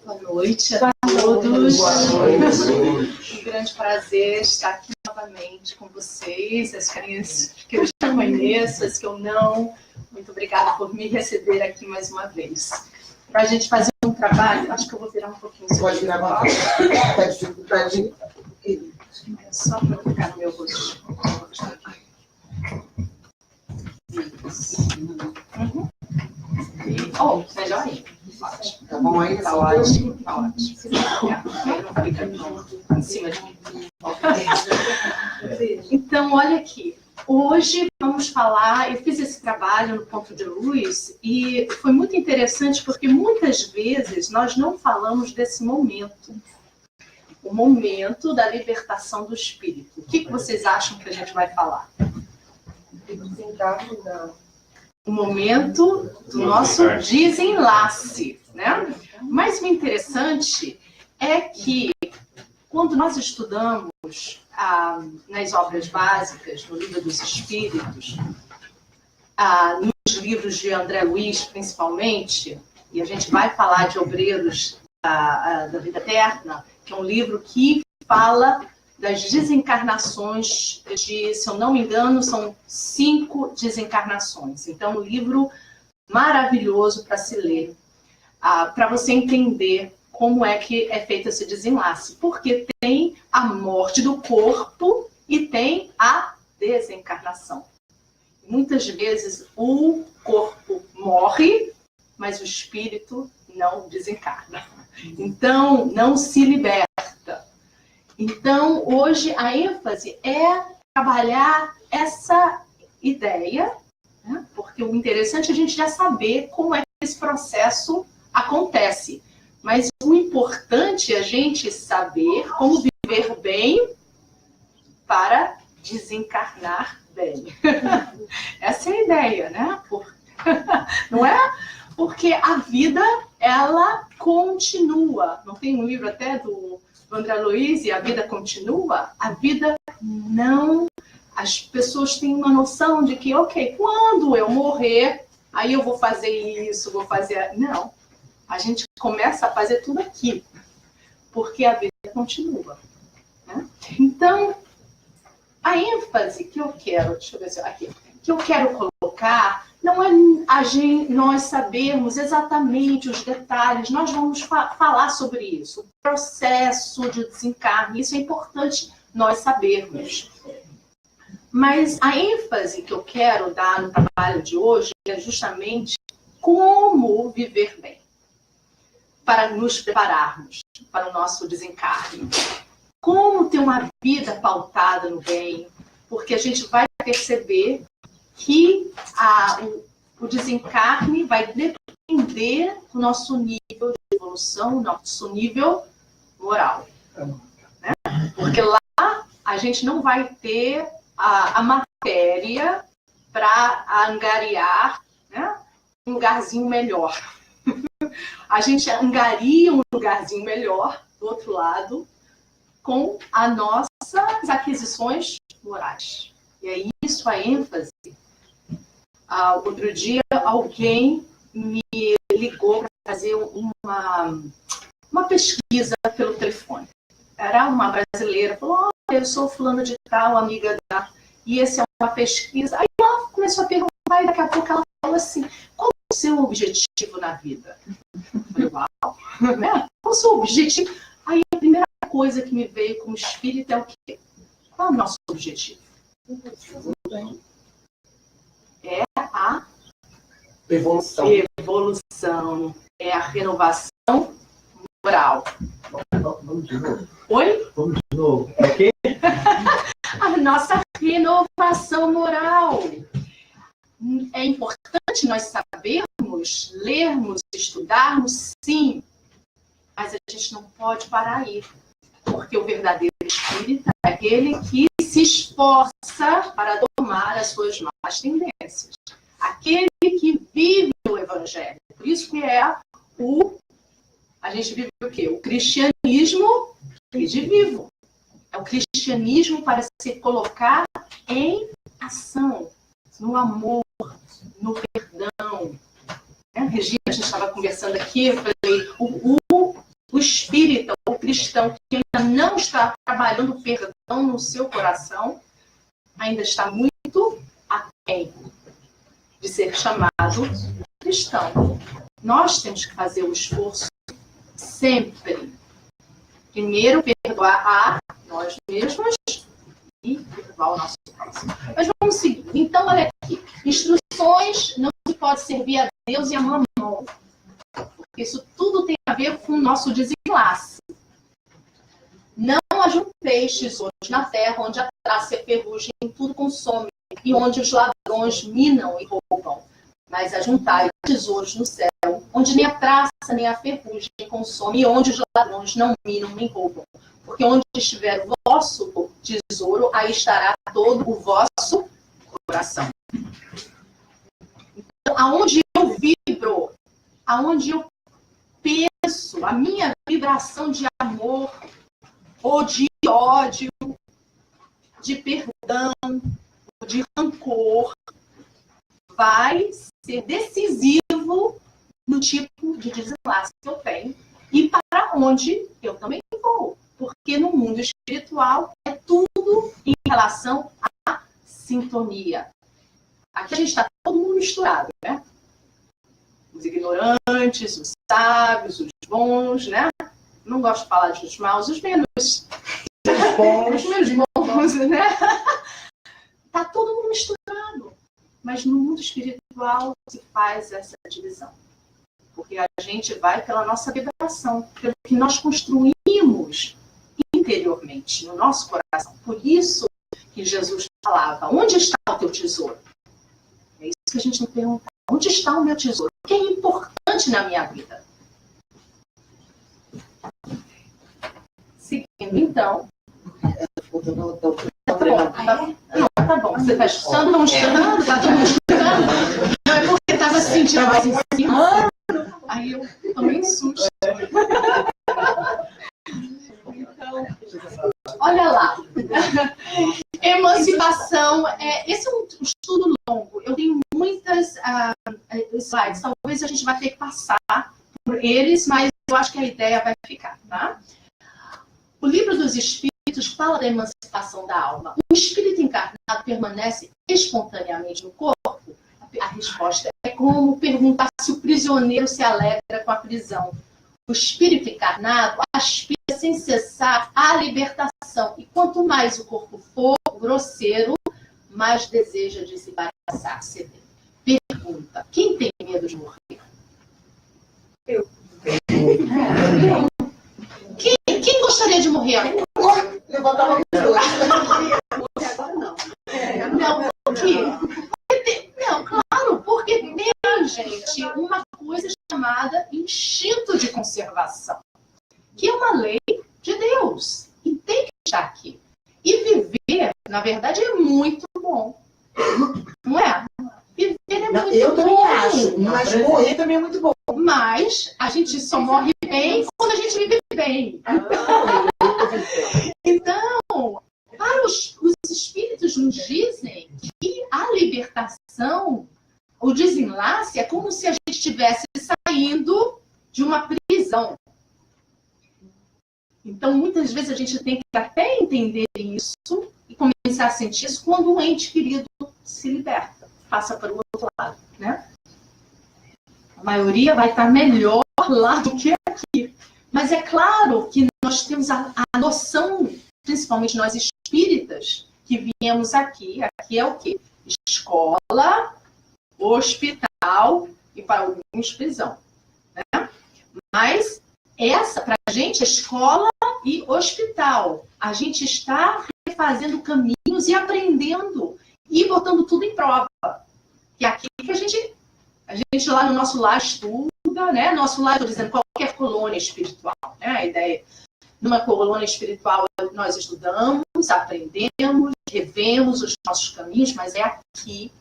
Boa noite a todos. Um grande prazer estar aqui novamente com vocês, as crianças que eu já conheço, as que eu não. Muito obrigada por me receber aqui mais uma vez. Para a gente fazer um trabalho, acho que eu vou virar um pouquinho. Pode virar uma dificuldade. É só para ficar no meu rosto. Isso. Uhum. Oh, melhor ainda. Ótimo. Tá bom aí? Tá ótimo, tá ótimo. Não fica tão em cima de mim. Então, olha aqui. Hoje vamos falar, eu fiz esse trabalho no Ponto de Luz e foi muito interessante porque muitas vezes nós não falamos desse momento. O momento da libertação do espírito. O que vocês acham que a gente vai falar? O momento do nosso desenlace, né? Mas o interessante é que quando nós estudamos nas obras básicas, no Livro dos Espíritos, nos livros de André Luiz, principalmente, e a gente vai falar de Obreiros da Vida Eterna, que é um livro que fala das desencarnações de, se eu não me engano, são 5 desencarnações. Então, um livro maravilhoso para se ler, para você entender como é que é feito esse desenlace. Porque tem a morte do corpo e tem a desencarnação. Muitas vezes o corpo morre, mas o espírito não desencarna. Então, não se liberta. Então, hoje a ênfase é trabalhar essa ideia, né? Porque o interessante é a gente já saber como é que esse processo acontece. Mas o importante é a gente saber como viver bem para desencarnar bem. Essa é a ideia, né? Não é? Porque a vida, ela continua. Não tem um livro até do André Luiz, e a vida continua? A vida não... As pessoas têm uma noção de que, ok, quando eu morrer, aí eu vou fazer isso, vou fazer... Não. A gente começa a fazer tudo aqui, porque a vida continua. Né? Então, a ênfase que eu quero... Deixa eu ver se aqui. Que eu quero colocar não é nós sabermos exatamente os detalhes, nós vamos falar sobre isso, o processo de desencarne, isso é importante nós sabermos. Mas a ênfase que eu quero dar no trabalho de hoje é justamente como viver bem, para nos prepararmos para o nosso desencarne. Como ter uma vida pautada no bem, porque a gente vai perceber que o desencarne vai depender do nosso nível de evolução, nosso nível moral. Né? Porque lá a gente não vai ter a matéria para angariar, né, um lugarzinho melhor. A gente angaria um lugarzinho melhor do outro lado com as nossas aquisições morais. E é isso a ênfase. Outro dia, alguém me ligou para fazer uma pesquisa pelo telefone. Era uma brasileira, falou, eu sou fulano de tal, amiga da... E essa é uma pesquisa. Aí ela começou a perguntar, e daqui a pouco ela falou assim, qual é o seu objetivo na vida? Eu falei, uau, né? Qual é o seu objetivo? Aí a primeira coisa que me veio como espírito é o quê? Qual é o nosso objetivo? É a evolução. É a renovação moral. Vamos de novo. Oi? Vamos de novo. É o quê? A nossa renovação moral. É importante nós sabermos, lermos, estudarmos, sim. Mas a gente não pode parar aí. Porque o verdadeiro espírita é aquele que se esforça para domar as suas más tendências. Aquele que vive o evangelho. Por isso que a gente vive o quê? O cristianismo vivo. É o cristianismo para se colocar em ação, no amor, no perdão. Né? Regina, a gente estava conversando aqui, eu falei, o espírita, o cristão que ainda não está trabalhando o perdão no seu coração, ainda está muito aquém de ser chamado cristão. Nós temos que fazer o esforço sempre. Primeiro, perdoar a nós mesmos e perdoar o nosso próximo. Mas vamos seguir. Então, olha aqui. Instruções não se pode servir a Deus e a mamão. Porque isso tudo tem a ver com o nosso desenlace. Não ajunteis tesouros na terra, onde a traça e a ferrugem tudo consome, e onde os ladrões minam e roubam. Mas ajuntai tesouros no céu, onde nem a traça nem a ferrugem consome, e onde os ladrões não minam nem roubam. Porque onde estiver o vosso tesouro, aí estará todo o vosso coração. Então, aonde eu vibro, aonde eu penso, a minha vibração de amor, ou de ódio, de perdão, de rancor, vai ser decisivo no tipo de desenlace que eu tenho e para onde eu também vou. Porque no mundo espiritual é tudo em relação à sintonia. Aqui a gente está todo mundo misturado, né? Os ignorantes, os sábios, os bons, né? Não gosto de falar dos maus, os menos bons, né? Tá todo mundo misturado. Mas no mundo espiritual se faz essa divisão. Porque a gente vai pela nossa vibração, pelo que nós construímos interiormente, no nosso coração. Por isso que Jesus falava, onde está o teu tesouro? É isso que a gente não pergunta. Onde está o meu tesouro? O que é importante na minha vida? Seguindo, então. Tá bom. Você está estudando? Está todo mundo estudando? Não, é porque estava sentindo mais em cima. Aí eu tomei um susto. Então, olha lá. Emancipação. Esse é um estudo longo. Eu tenho muitas slides. Talvez a gente vai ter que passar por eles, mas eu acho que a ideia vai ficar, tá? O Livro dos Espíritos fala da emancipação da alma. O espírito encarnado permanece espontaneamente no corpo? A resposta é como perguntar se o prisioneiro se alegra com a prisão. O espírito encarnado aspira sem cessar à libertação. E quanto mais o corpo for grosseiro, mais deseja desembaraçar, ceder. Pergunta: quem tem medo de morrer? Eu. Quem gostaria de morrer? Levanta a mão. Agora não. Não, por quê? Não, claro, porque tem, gente, uma coisa chamada instinto de conservação, que é uma lei de Deus, e tem que estar aqui. E viver, na verdade, é muito bom. Não é? Viver é muito bom. Eu também acho, mas morrer também é muito bom. Mas a gente só morre bem quando a gente vive bem. Então, para os espíritos nos dizem que a libertação, o desenlace, é como se a gente estivesse saindo de uma prisão. Então, muitas vezes a gente tem que até entender isso e começar a sentir isso quando um ente querido se liberta, passa para o outro lado, né? A maioria vai estar melhor lá do que aqui. Mas é claro que nós temos a noção, principalmente nós espíritas, que viemos aqui. Aqui é o quê? Escola, hospital e para alguns prisão. Né? Mas essa, para a gente, é escola e hospital. A gente está refazendo caminhos e aprendendo e botando tudo em prova. Que é aqui que a gente lá no nosso lar estuda, né? Nosso lar, estou dizendo, qualquer colônia espiritual, né? A ideia, numa colônia espiritual, nós estudamos, aprendemos, revemos os nossos caminhos, mas é aqui,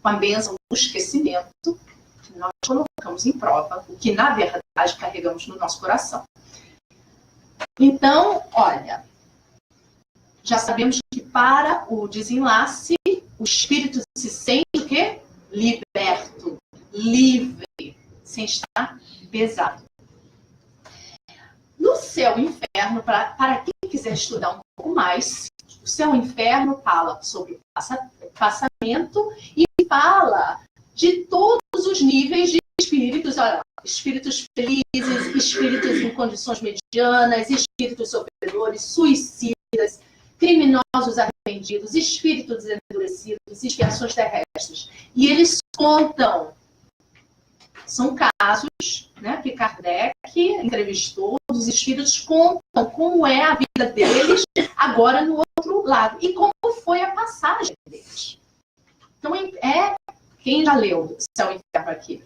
com a bênção do esquecimento, que nós colocamos em prova o que, na verdade, carregamos no nosso coração. Então, olha, já sabemos que para o desenlace, o espírito se sente o quê? Liberto, livre, sem pesado. No Céu e Inferno, para quem quiser estudar um pouco mais, o Céu e Inferno fala sobre o passamento e fala de todos os níveis de espíritos, olha, espíritos felizes, espíritos em condições medianas, espíritos sofredores, suicidas, criminosos arrependidos, espíritos endurecidos, expiações terrestres. E eles contam, são casos, né, que Kardec entrevistou, os espíritos contam como é a vida deles agora no outro lado e como foi a passagem deles. Então, quem já leu Céu e Inferno aqui?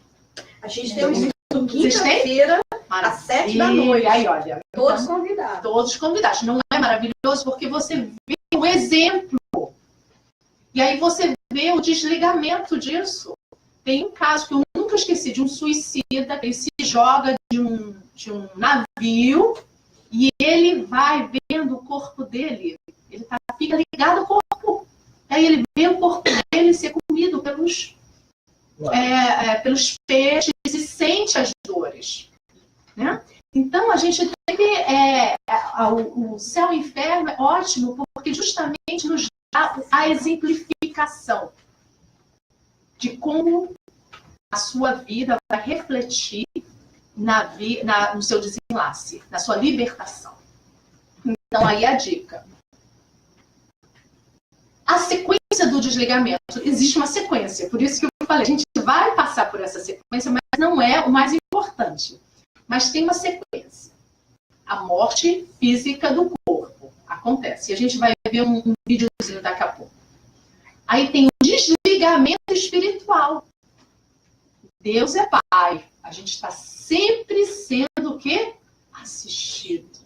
A gente tem um quinta-feira, às 7 da noite. Aí, olha, todos então, convidados. Todos convidados. Não é maravilhoso porque você vê o exemplo. E aí você vê o desligamento disso. Tem um caso que eu nunca esqueci, de um suicida, que ele se joga de um navio e ele vai vendo o corpo dele. Ele fica ligado ao corpo. Aí ele vê o corpo dele ser comido pelos peixes e sente as dores. Né? Então, a gente tem que... o Céu e o Inferno é ótimo porque justamente nos dá a exemplificação de como a sua vida vai refletir no seu desenlace, na sua libertação. Então, aí a dica. A sequência do desligamento. Existe uma sequência, por isso que eu falei, a gente vai passar por essa sequência, mas não é o mais importante. Mas tem uma sequência. A morte física do corpo acontece. E a gente vai ver um videozinho daqui a pouco. Aí tem o desligamento espiritual. Deus é Pai. A gente está sempre sendo o quê? Assistido.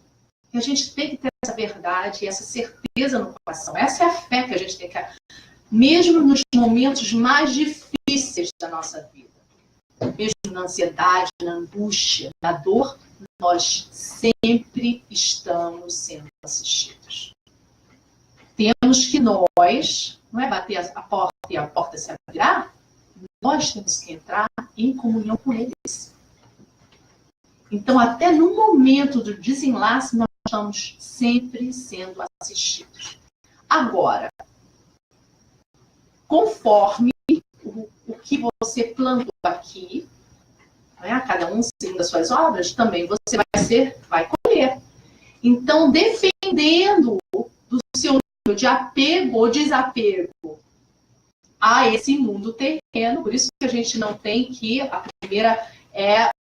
E a gente tem que ter essa verdade, essa certeza no coração. Essa é a fé que a gente tem que... Mesmo nos momentos mais difíceis da nossa vida. Mesmo na ansiedade, na angústia, na dor, nós sempre estamos sendo assistidos. Temos que nós, não é bater a porta e a porta se abrirá, nós temos que entrar em comunhão com eles. Então, até no momento do desenlace, nós estamos sempre sendo assistidos. Agora, conforme o que você plantou aqui, né, cada um segundo as suas obras, também você vai colher. Então, dependendo do seu nível de apego ou desapego a esse mundo terreno, por isso que a gente não tem que, a primeira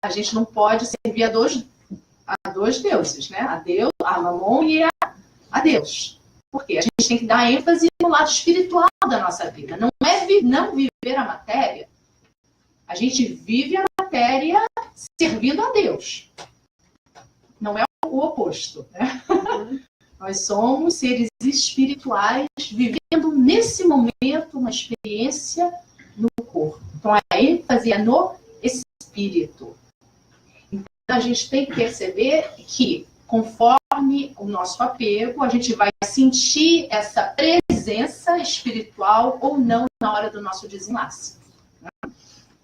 a gente não pode servir a dois deuses, né? A Deus, a Mamon e a Deus. Por quê? A gente tem que dar ênfase no lado espiritual da nossa vida. Não é não viver a matéria. A gente vive a matéria servindo a Deus. Não é o oposto, né? Nós somos seres espirituais vivendo nesse momento uma experiência no corpo. Então, a ênfase é no espírito. Então, a gente tem que perceber que, conforme o nosso apego, a gente vai sentir essa presença espiritual ou não na hora do nosso desenlace.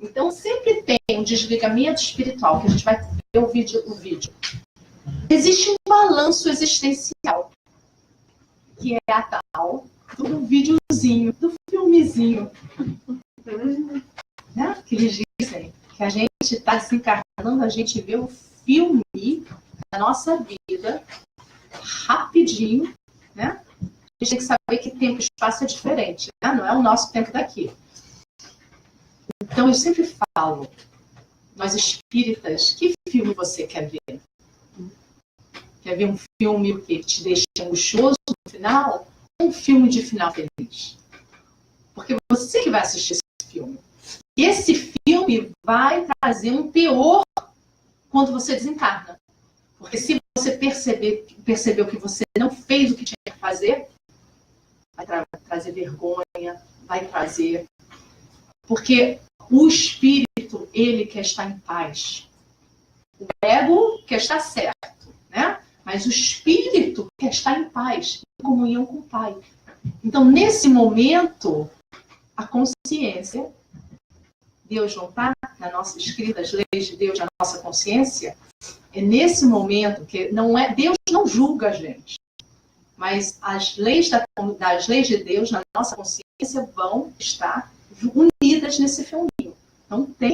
Então, sempre tem um desligamento espiritual, que a gente vai ver o vídeo. Existe um balanço existencial, que é a tal do videozinho, do filmezinho. Né? Que eles dizem que a gente está se encarnando, a gente vê o filme da nossa vida rapidinho, né? A gente tem que saber que tempo e espaço é diferente, né? Não é o nosso tempo daqui. Então, eu sempre falo, nós espíritas, que filme você quer ver? Quer ver um filme que te deixa angustioso no final? Ou um filme de final feliz? Porque você que vai assistir esse filme. Esse filme vai trazer um teor quando você desencarna. Porque se você percebeu que você não fez o que tinha que fazer, vai trazer vergonha, vai trazer... Porque o espírito, ele quer estar em paz. O ego quer estar certo, né? Mas o espírito quer estar em paz, em comunhão com o Pai. Então, nesse momento, a consciência Deus não está na nossa escrita, as leis de Deus na nossa consciência, é nesse momento que não é, Deus não julga a gente, mas as leis das leis de Deus na nossa consciência vão estar unidas nesse filminho. Não tem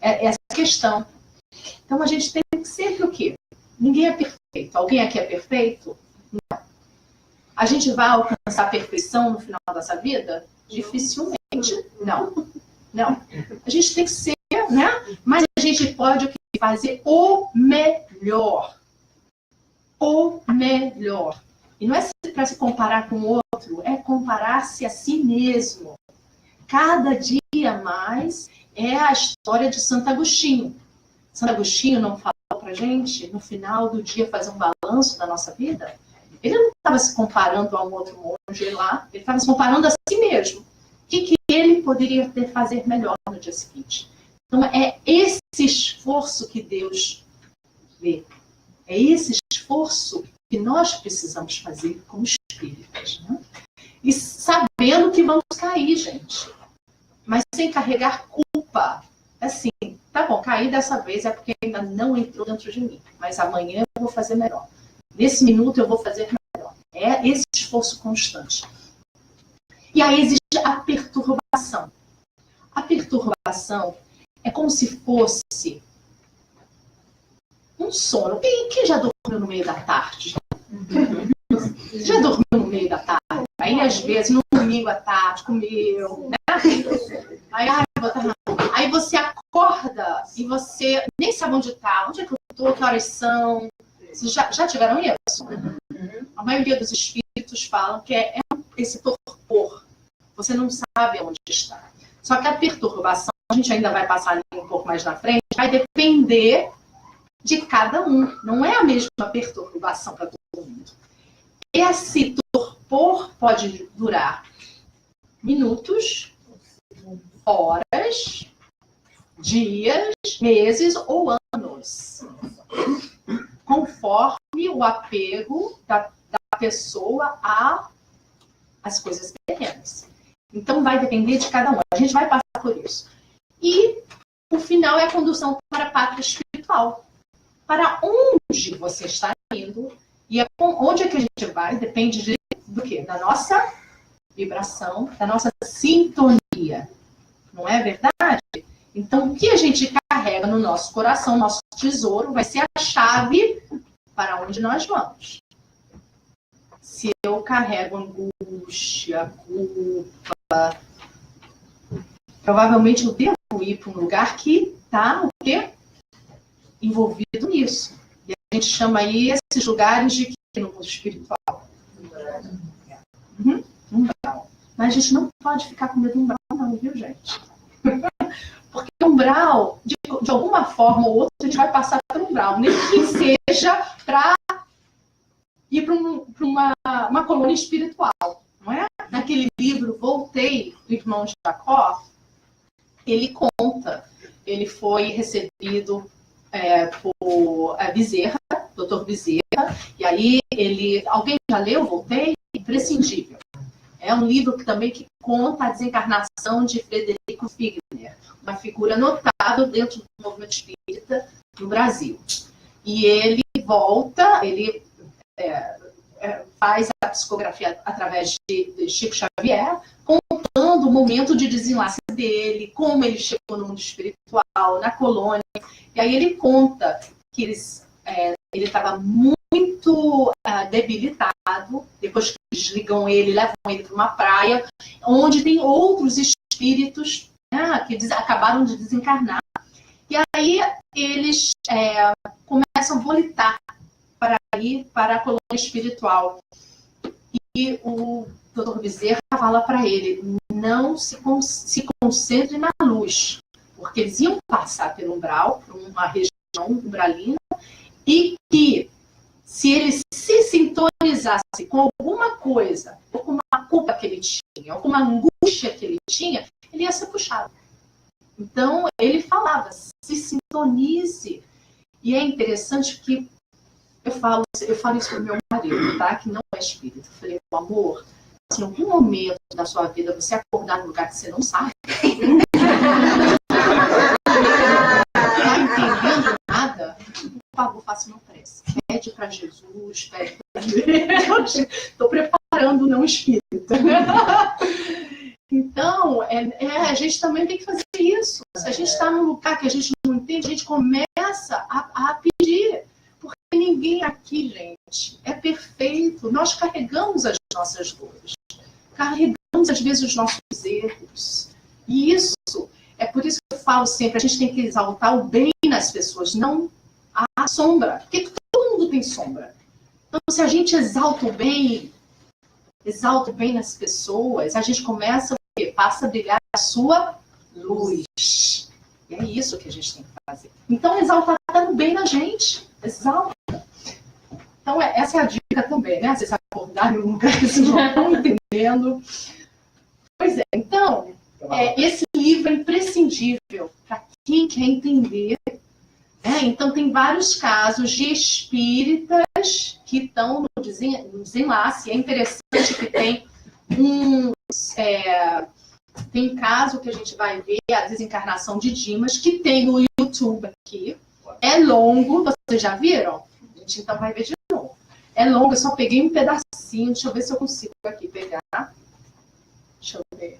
essa questão. Então a gente tem sempre o quê? Ninguém é perfeito. Alguém aqui é perfeito? Não. A gente vai alcançar a perfeição no final dessa vida? Dificilmente. Não. Não. A gente tem que ser, né? Mas a gente pode fazer o melhor. O melhor. E não é para se comparar com o outro, é comparar-se a si mesmo. Cada dia mais é a história de Santo Agostinho. Santo Agostinho não falou para a gente, no final do dia, fazer um balanço da nossa vida? Ele não estava se comparando a um outro monge lá, ele estava se comparando a si mesmo. O que ele poderia fazer melhor no dia seguinte? Então, é esse esforço que Deus vê. É esse esforço que nós precisamos fazer como espíritas. Né? E sabendo que vamos cair, gente. Mas sem carregar culpa. Assim, tá bom, caí dessa vez é porque ainda não entrou dentro de mim. Mas amanhã eu vou fazer melhor. Nesse minuto eu vou fazer melhor. É esse esforço constante. E aí existe a perturbação. A perturbação é como se fosse um sono. Quem já dormiu no meio da tarde? Já dormiu no meio da tarde? Aí, às vezes, no domingo à tarde, comeu, né? Aí você acorda e você nem sabe onde está. Onde é que eu estou? Que horas são? Vocês já tiveram isso? A maioria dos espíritos falam que é esse torpor. Você não sabe onde está. Só que a perturbação, a gente ainda vai passar ali um pouco mais na frente, vai depender de cada um. Não é a mesma perturbação para todo mundo. Esse torpor pode durar minutos, horas, dias, meses ou anos. Conforme o apego da pessoa às coisas pequenas. Então, vai depender de cada um. A gente vai passar por isso. E o final é a condução para a pátria espiritual. Para onde você está indo e onde é que a gente vai depende do quê? Da nossa vibração, da nossa sintonia. Não é verdade? Então, o que a gente carrega no nosso coração, nosso tesouro, vai ser a chave para onde nós vamos. Se eu carrego angústia, culpa, provavelmente eu devo ir para um lugar que está o quê? Envolvido nisso. E a gente chama aí esses lugares de quê no mundo espiritual? Umbral. Mas a gente não pode ficar com medo do umbral, não, viu, gente? Porque o umbral, de alguma forma ou outra, a gente vai passar pelo umbral. Nem que seja para ir para uma colônia espiritual, não é? Naquele livro, Voltei, do irmão de Jacó, ele conta, ele foi recebido por Bezerra, Dr. Bezerra, e aí alguém já leu Voltei? Imprescindível. É um livro também que conta a desencarnação de Frederico Figner, uma figura notável dentro do movimento espírita no Brasil. E ele volta, ele faz a psicografia através de Chico Xavier, contando o momento de desenlace dele, como ele chegou no mundo espiritual, na colônia. E aí ele conta que ele estava muito debilitado, depois que eles ligam ele, levam ele para uma praia, onde tem outros espíritos, né, que acabaram de desencarnar. E aí eles começam a volitar para ir para a colônia espiritual. E o Dr. Bezerra fala para ele, não se concentre na luz, porque eles iam passar pelo umbral, por uma região umbralina, e que se ele se sintonizasse com alguma coisa, ou com uma culpa que ele tinha, ou com uma angústia que ele tinha, ele ia ser puxado. Então, ele falava, se sintonize. E é interessante que eu falo isso para o meu marido, tá? Que não é espírita. Eu falei, meu amor, se em algum momento da sua vida você acordar num lugar que você não sabe, para Jesus, pede para Deus. Estou preparando o não espírita. Então, a gente também tem que fazer isso. Se a gente está num lugar que a gente não entende, a gente começa a pedir. Porque ninguém aqui, gente, é perfeito. Nós carregamos as nossas dores. Carregamos, às vezes, os nossos erros. E isso, é por isso que eu falo sempre, a gente tem que exaltar o bem nas pessoas, não a sombra. Porque todo mundo tem sombra. Então, se a gente exalta o bem nas pessoas, a gente começa passa a brilhar a sua luz. E é isso que a gente tem que fazer. Então, exaltar está no bem na gente. Exalta. Então, essa é a dica também, né? Vocês acordarem num lugar que vocês não estão entendendo. Pois é, então, esse livro é imprescindível para quem quer entender. Então, tem vários casos de espíritas que estão no desenlace. É interessante que tem tem caso que a gente vai ver a desencarnação de Dimas, que tem no YouTube aqui. É longo, vocês já viram? A gente então vai ver de novo. É longo, eu só peguei um pedacinho. Deixa eu ver se eu consigo aqui pegar. Deixa eu ver.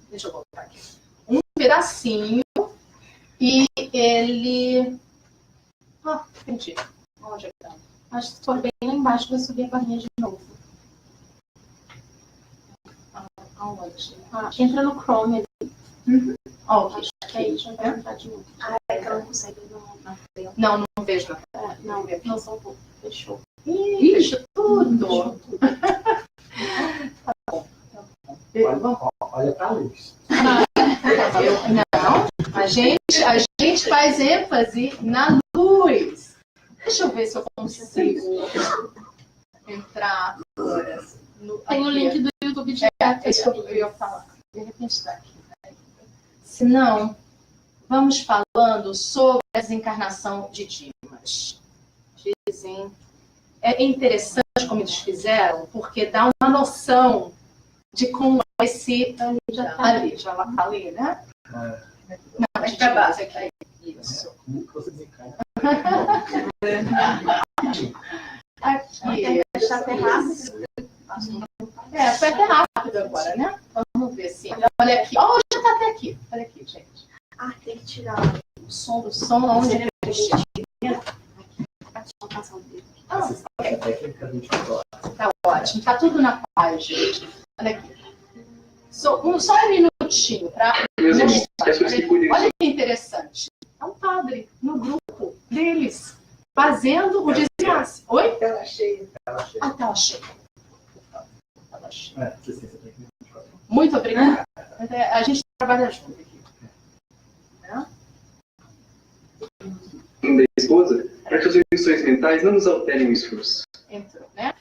Deixa eu voltar aqui. Um pedacinho. E ele... entendi. Onde é que tá? Acho que estou bem lá embaixo, vou subir a barrinha de novo. Aonde? Entra no Chrome ali. Uhum. Acho que aí já vai entrar de novo. É que ela não consegue na tela. Não vejo. Não, só um pouco. Fechou. Ixi, tudo. Tá bom. Olha pra luz. Não, a gente faz ênfase na luz. Deixa eu ver se eu consigo entrar agora. Tem o link do YouTube de Isso que eu ia falar. De repente está aqui. Se não, vamos falando sobre a desencarnação de Dimas. Dizem, é interessante como eles fizeram, porque dá uma noção de como esse... Ali, já falei, né? Não, mas para baixo aqui. Isso. Como que você desencarna? Aqui. Está até rápido. Foi até rápido agora, né? Vamos ver se... Olha aqui. Oh, já está até aqui. Olha aqui, gente. Tem que tirar O som, onde ele é. Tá ótimo. Tá tudo na paz, gente. Olha aqui. Só um minutinho para mostrar. Olha que interessante. É um padre no grupo deles, fazendo o desenlace. Oi? Tela cheia. Tela cheia. Muito obrigada. A gente trabalha junto aqui. Da esposa, para que as emoções mentais não nos alterem o esforço. Entrou, né?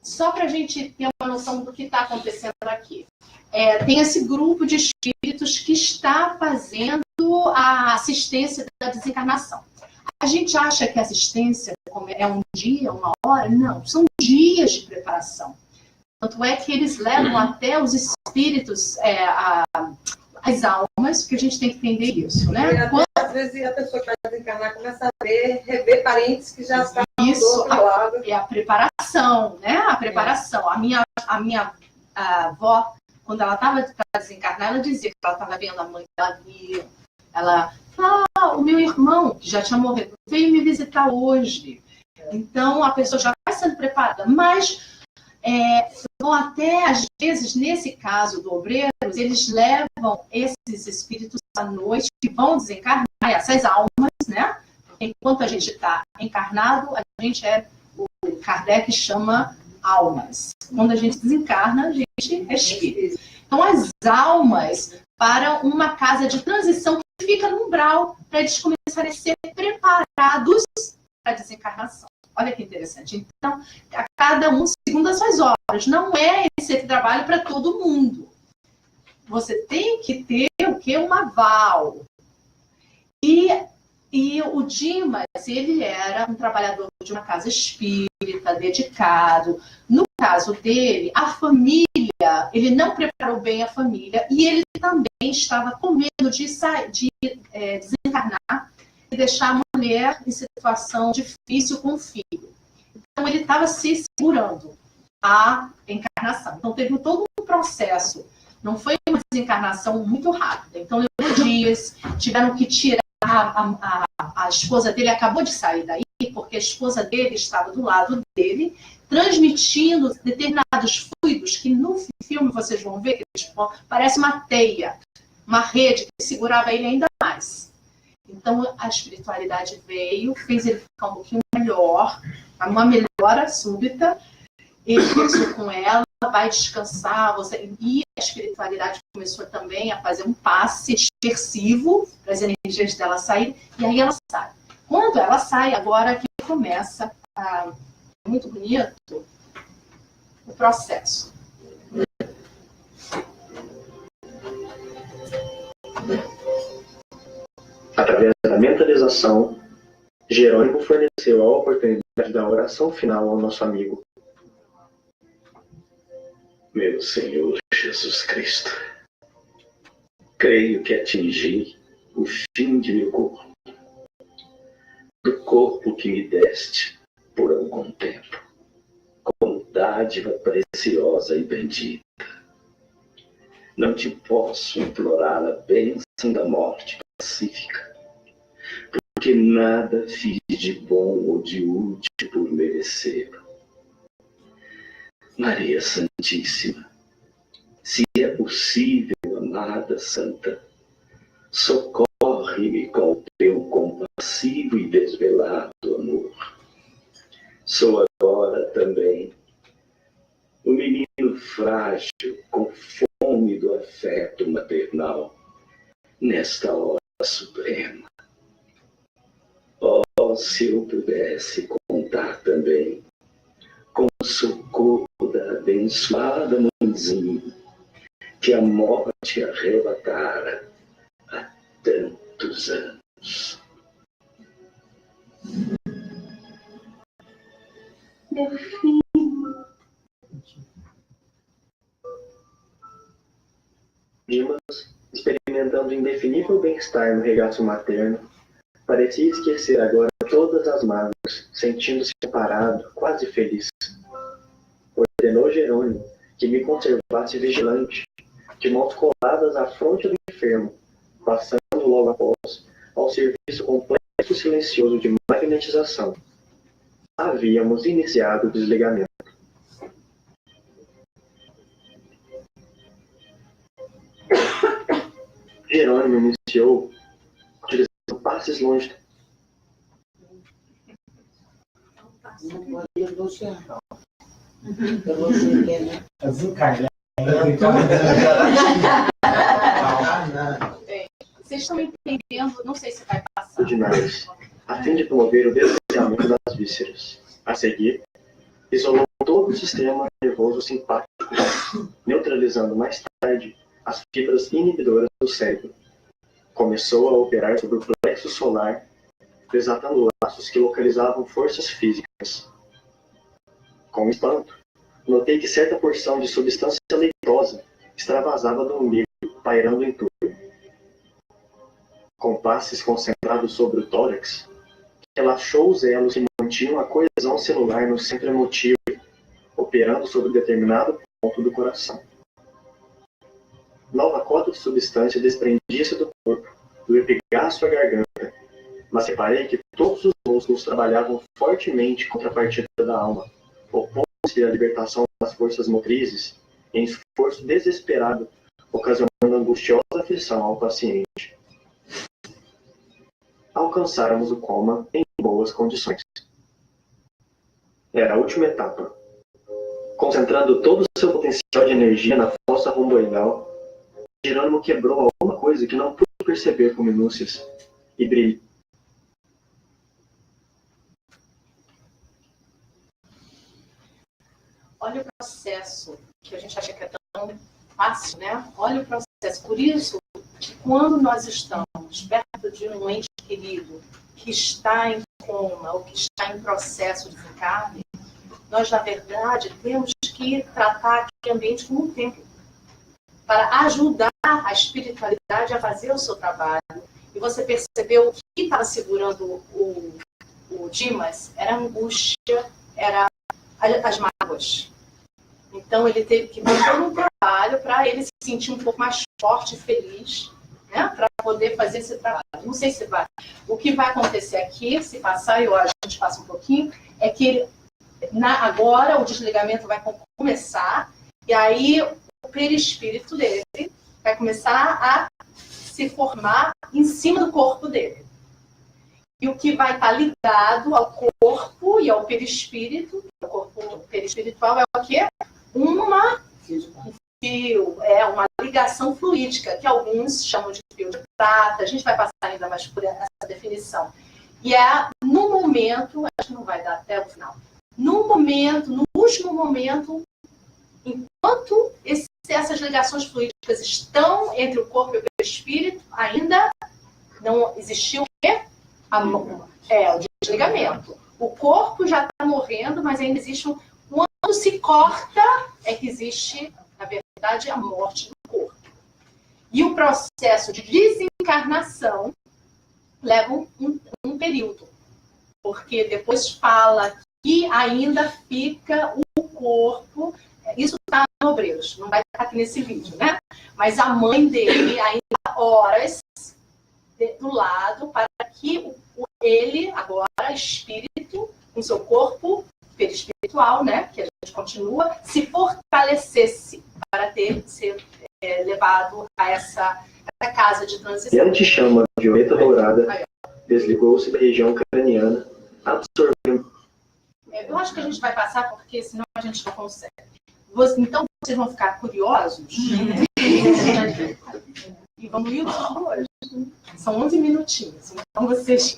Só para a gente ter uma noção do que está acontecendo aqui. Tem esse grupo de espíritos que está fazendo a assistência da desencarnação. A gente acha que a assistência é um dia, uma hora? Não, são dias de preparação. Tanto é que eles levam até os espíritos, as almas, porque a gente tem que entender isso, né? Às vezes a pessoa que vai desencarnar começa a rever parentes que já estão do outro lado. É a preparação, né? A preparação. A minha avó, quando ela estava para desencarnar, ela dizia que ela estava vendo a mãe dela vir. Ela falou, o meu irmão, que já tinha morrido, veio me visitar hoje. Então, a pessoa já vai sendo preparada. Mas, até, às vezes, nesse caso do Obreiros, eles levam esses espíritos à noite que vão desencarnar, essas almas, né? Enquanto a gente está encarnado, a gente o Kardec chama almas. Quando a gente desencarna, a gente é espírito. Então, as almas para uma casa de transição que fica no umbral, para eles começarem a ser preparados para a desencarnação. Olha que interessante. Então, a cada um segundo as suas horas. Não é esse trabalho para todo mundo. Você tem que ter o quê? Um aval. E o Dimas, ele era um trabalhador de uma casa espírita, dedicado. No caso dele, a família, ele não preparou bem a família e ele também estava com medo de desencarnar e deixar a mulher em situação difícil com o filho. ele estava se segurando a encarnação. Então, teve todo um processo. Não foi uma desencarnação muito rápida. Então, levou dias, tiveram que tirar a esposa dele, acabou de sair daí, porque a esposa dele estava do lado dele, transmitindo determinados fluidos que no filme vocês vão ver que parece uma teia, uma rede que segurava ele ainda mais. Então, a espiritualidade veio, fez ele ficar um pouquinho melhor, uma melhora súbita. Ele conversou com ela, vai descansar. E a espiritualidade começou também a fazer um passe dispersivo para as energias dela saírem. E aí ela sai. Quando ela sai, agora que começa muito bonito o processo. Através da mentalização, Jerônimo forneceu a oportunidade da oração final ao nosso amigo. Meu Senhor Jesus Cristo, creio que atingi o fim de meu corpo, do corpo que me deste por algum tempo, como dádiva preciosa e bendita. Não te posso implorar a bênção da morte pacífica, porque nada fiz de bom ou de útil por merecê-lo. Maria Santíssima, se é possível, amada Santa, socorre-me com o teu compassivo e desvelado amor. Sou agora também um menino frágil, com fome do afeto maternal, nesta hora suprema. Oh, se eu pudesse contar também com o socorro da abençoada mãezinha que a morte arrebatara há tantos anos. Meu filho. Dimas, experimentando indefinível bem-estar no regaço materno, parecia esquecer agora todas as mágoas, sentindo-se amparado, quase feliz. Ordenou Jerônimo que me conservasse vigilante, de mãos coladas à fronte do enfermo, passando logo após ao serviço complexo e silencioso de magnetização. Havíamos iniciado o desligamento. Jerônimo iniciou utilizando passes longe. Não pode ir do central. Eu vou ser que, né? Desencarnar. Vocês estão entendendo? Não sei se vai passar. Ordinários, a fim de promover o desligamento das vísceras. A seguir, isolou todo o sistema nervoso simpático, neutralizando mais tarde as fibras inibidoras do cérebro. Começou a operar sobre o plexo solar, desatando laços que localizavam forças físicas. Com espanto, notei que certa porção de substância leitosa extravasava do umbigo, pairando em tudo. Com passes concentrados sobre o tórax, relaxou os elos que mantinham a coesão celular no centro emotivo, operando sobre determinado ponto do coração. Nova cota de substância desprendia-se do corpo, do epigástrio à garganta, mas reparei que todos os músculos trabalhavam fortemente contra a partida da alma, opondo-se à libertação das forças motrizes, em esforço desesperado, ocasionando angustiosa aflição ao paciente. Alcançáramos o coma em boas condições. Era a última etapa. Concentrando todo o seu potencial de energia na fossa romboidal, Jerônimo quebrou alguma coisa que não pude perceber com minúcias e brilho. Olha o processo, que a gente acha que é tão fácil, né? Olha o processo. Por isso, que quando nós estamos perto de um ente querido que está em coma ou que está em processo de desencarne, nós, na verdade, temos que tratar aquele ambiente como um templo, para ajudar a espiritualidade a fazer o seu trabalho. E você percebeu que estava segurando o Dimas era a angústia era as mágoas. Então, ele teve que fazer todo um trabalho para ele se sentir um pouco mais forte e feliz, né? Para poder fazer esse trabalho. Não sei se vai. O que vai acontecer aqui, se passar, e a gente passa um pouquinho, é que agora o desligamento vai começar, e aí o perispírito dele vai começar a se formar em cima do corpo dele. E o que vai estar ligado ao corpo e ao perispírito, o corpo perispiritual é o quê? Um fio, uma ligação fluídica, que alguns chamam de fio de prata. A gente vai passar ainda mais por essa definição. E no momento, acho que não vai dar até o final, no último momento, enquanto essas ligações fluídicas estão entre o corpo e o perispírito, ainda não existiu o quê? O desligamento. O corpo já está morrendo, mas ainda existe quando se corta, é que existe, na verdade, a morte do corpo. E o processo de desencarnação leva um período. Porque depois fala que ainda fica o corpo, isso está no Obreiros, não vai estar aqui nesse vídeo, né? Mas a mãe dele ainda horas do lado para que ele, agora, espírito, com seu corpo perispiritual, né, que a gente continua, se fortalecesse para ser levado a essa casa de transição. E a antechama violeta dourada desligou-se da região craniana, absorvendo. Eu acho que a gente vai passar, porque senão a gente não consegue. Então, vocês vão ficar curiosos. E vamos no YouTube hoje. São 11 minutinhos. Então, vocês...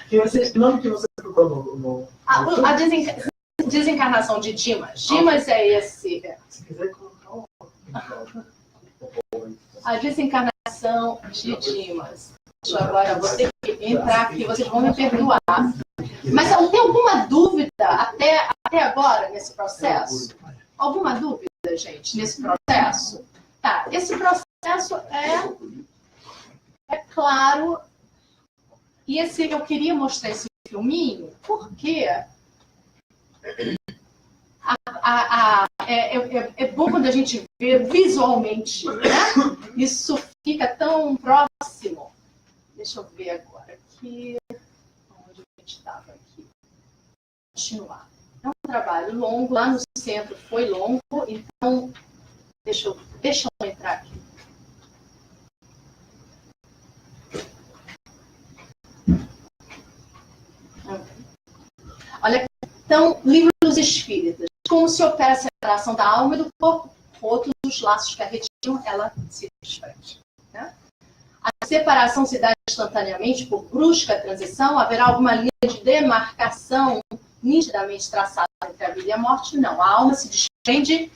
Que nome que você colocou no... A desencarnação de Dimas. Dimas é esse... Se quiser colocar um... A desencarnação de Dimas. Deixa eu agora você entrar aqui, vocês vão me perdoar. Mas tem alguma dúvida até agora nesse processo? Alguma dúvida, gente, nesse processo? Tá, esse processo é claro. E eu queria mostrar esse filminho porque é bom quando a gente vê visualmente, né? Isso fica tão próximo. Deixa eu ver agora aqui. Onde a gente estava aqui? Continuar. É um trabalho longo, lá no centro foi longo, então deixa eu entrar aqui. Olha aqui. Então, livro dos espíritas. Como se opera a separação da alma e do corpo? Outros os laços que a retiram, ela se desprende. Né? A separação se dá instantaneamente por brusca transição? Haverá alguma linha de demarcação nitidamente traçada entre a vida e a morte? Não. A alma se desprende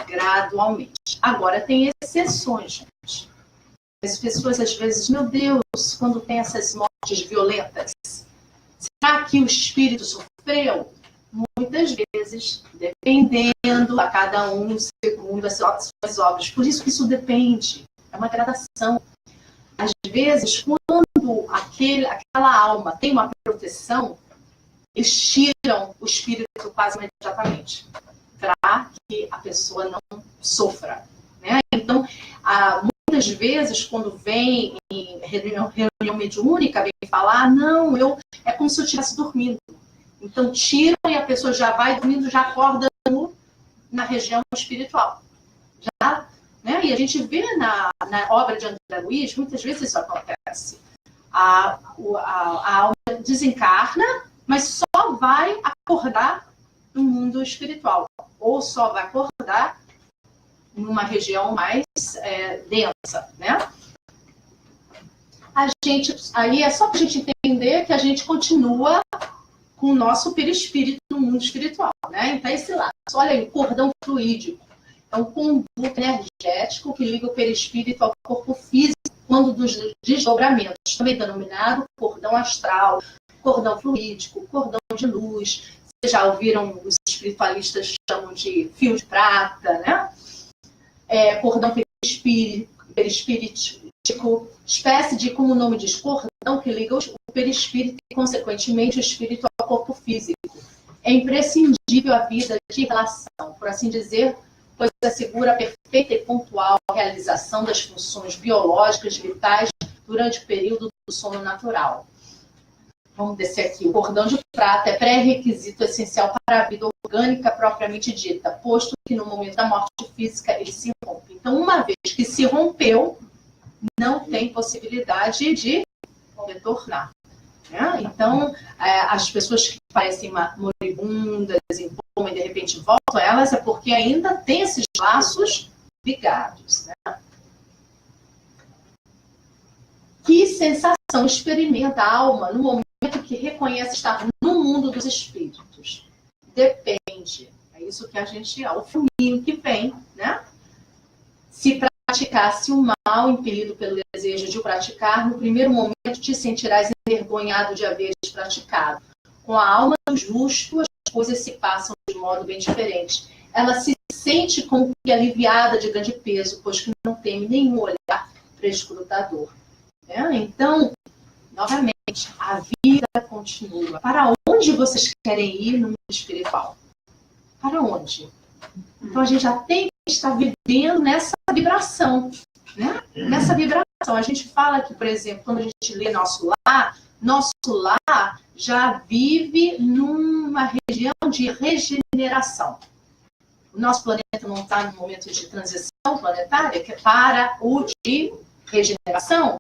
gradualmente. Agora, tem exceções, gente. As pessoas, às vezes, meu Deus, quando tem essas mortes violentas, será que o espírito sofreu? Muitas vezes, dependendo a cada um, segundo as suas obras. Por isso que isso depende. É uma gradação. Às vezes, quando aquela alma tem uma proteção, eles tiram o espírito quase imediatamente, para que a pessoa não sofra. Né? Então, muitas vezes, quando vem em reunião mediúnica, vem falar, não, é como se eu estivesse dormindo. Então, tiram e a pessoa já vai dormindo, já acorda na região espiritual. Já, né? E a gente vê na obra de André Luiz, muitas vezes isso acontece. A alma desencarna, mas só vai acordar no mundo espiritual. Ou só vai acordar numa região mais densa, né? Aí é só para a gente entender que a gente continua com o nosso perispírito no mundo espiritual, né? Então, esse laço, olha aí, cordão fluídico. É um conduto energético que liga o perispírito ao corpo físico quando dos desdobramentos, também denominado cordão astral, cordão fluídico, cordão de luz. Vocês já ouviram, os espiritualistas chamam de fio de prata, né? Cordão perispirítico, espécie de, como o nome diz, cordão que liga o perispírito e, consequentemente, o espírito ao corpo físico. é imprescindível a vida de relação, por assim dizer, pois assegura a perfeita e pontual realização das funções biológicas vitais durante o período do sono natural. Vamos descer aqui. O cordão de prata é pré-requisito essencial para a vida orgânica propriamente dita, posto que no momento da morte física ele se rompe. Então, uma vez que se rompeu, não tem possibilidade de retornar. Né? Então, as pessoas que parecem moribundas, em coma e de repente voltam, elas é porque ainda tem esses laços ligados. Né? Que sensação experimenta a alma no momento que reconhece estar no mundo dos espíritos? Depende. É isso que a gente... É o filminho que vem, né? Se praticasse o mal, impelido pelo desejo de o praticar, no primeiro momento te sentirás envergonhado de haveres praticado. Com a alma do justo, as coisas se passam de modo bem diferente. Ela se sente como que aliviada de grande peso, pois que não teme nenhum olhar prescrutador. Então, novamente, a vida continua. Para onde vocês querem ir no mundo espiritual? Para onde? Então, a gente já tem que estar vivendo nessa vibração. Né? Nessa vibração. A gente fala que, por exemplo, quando a gente lê Nosso Lar já vive numa região de regeneração. O nosso planeta não está no momento de transição planetária, que é para o de regeneração.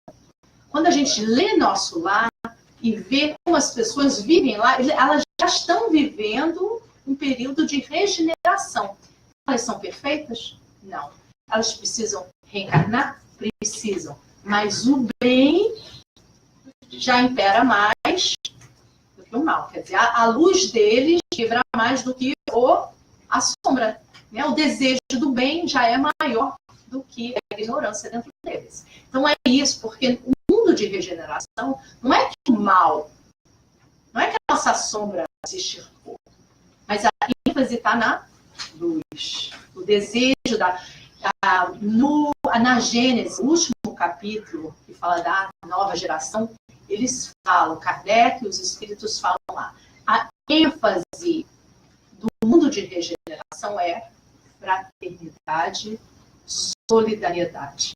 Quando a gente lê Nosso Lar e vê como as pessoas vivem lá, elas já estão vivendo um período de regeneração. Elas são perfeitas? Não. Elas precisam reencarnar? Precisam. Mas o bem já impera mais do que o mal. Quer dizer, a luz deles vibra mais do que a sombra. Né? O desejo do bem já é maior do que a ignorância dentro deles. Então é isso, porque o mundo de regeneração não é que o mal, não é que a nossa sombra se extirpou, mas a ênfase está na luz. O desejo na Gênesis, o último capítulo que fala da nova geração, eles falam, Kardec e os espíritos falam lá, a ênfase do mundo de regeneração é fraternidade, solidariedade.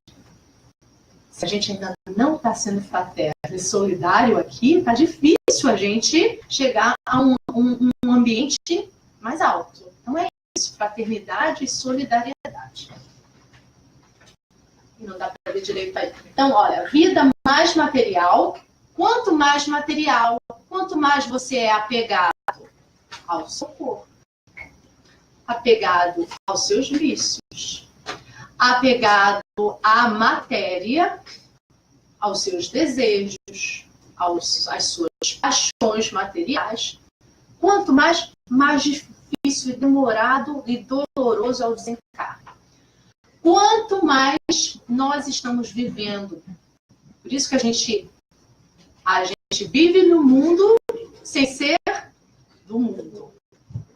Se a gente ainda não está sendo fraterno e solidário aqui, está difícil a gente chegar a um ambiente mais alto. Então é isso, fraternidade e solidariedade. E não dá para ver direito aí. Então, olha, vida mais material. Quanto mais material, quanto mais você é apegado ao seu corpo, apegado aos seus vícios, apegado à matéria, aos seus desejos, às suas paixões materiais, quanto mais difícil, demorado e doloroso é o desencarne. Quanto mais nós estamos vivendo. Por isso que a gente vive no mundo sem ser do mundo.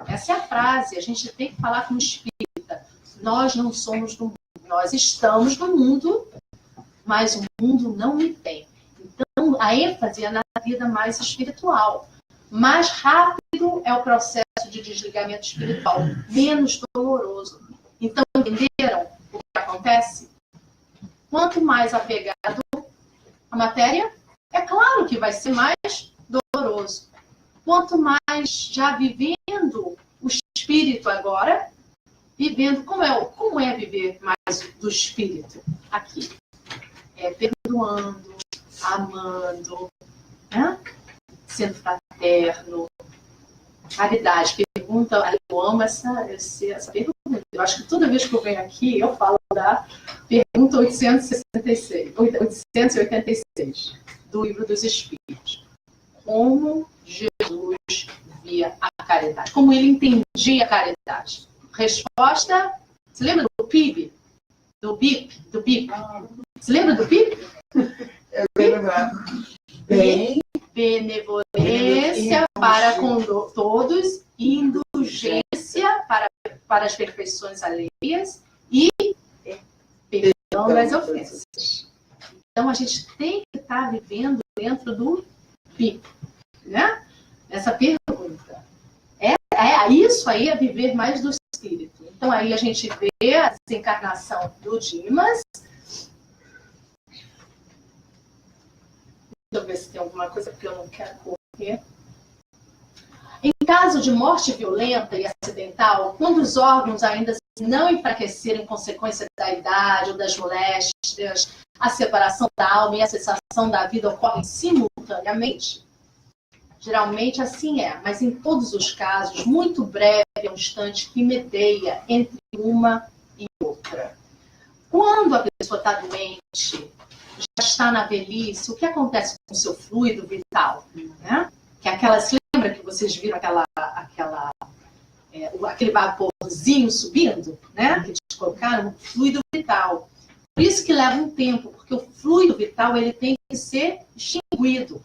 Essa é a frase. A gente tem que falar como espírita. Nós não somos do mundo. Nós estamos no mundo, mas o mundo não me tem. Então, a ênfase é na vida mais espiritual. Mais rápido é o processo de desligamento espiritual. Menos doloroso. Então, entenderam o que acontece? Quanto mais apegado à matéria, é claro que vai ser mais doloroso. Quanto mais já vivendo o espírito agora, vivendo, como é viver mais do espírito aqui? É perdoando, amando, né? Sendo fraterno, caridade. Pergunta, eu amo essa pergunta. Eu acho que toda vez que eu venho aqui, eu falo da pergunta 886 do Livro dos Espíritos. Como Jesus via a caridade? Como ele entendia a caridade? Resposta, você lembra do PIB? Do BIP? Você lembra do PIB? Eu lembro. Bem. Benevolência para com todos, indulgência para as perfeições alheias e perdão das ofensas. Então, a gente tem que estar vivendo dentro do PIB, né? Essa pergunta. isso aí é viver mais do espírito. Então aí a gente vê a desencarnação do Dimas. Deixa eu ver se tem alguma coisa, porque eu não quero correr. Em caso de morte violenta e acidental, quando os órgãos ainda não enfraquecerem em consequência da idade ou das moléstias, a separação da alma e a cessação da vida ocorrem simultaneamente. Geralmente assim é, mas em todos os casos, muito breve é um instante que medeia entre uma e outra. Quando a pessoa está doente, já está na velhice, o que acontece com o seu fluido vital? Né? Que é aquela, se lembra que vocês viram aquele vaporzinho subindo, né? Que eles colocaram, fluido vital. Por isso que leva um tempo, porque o fluido vital ele tem que ser extinguido.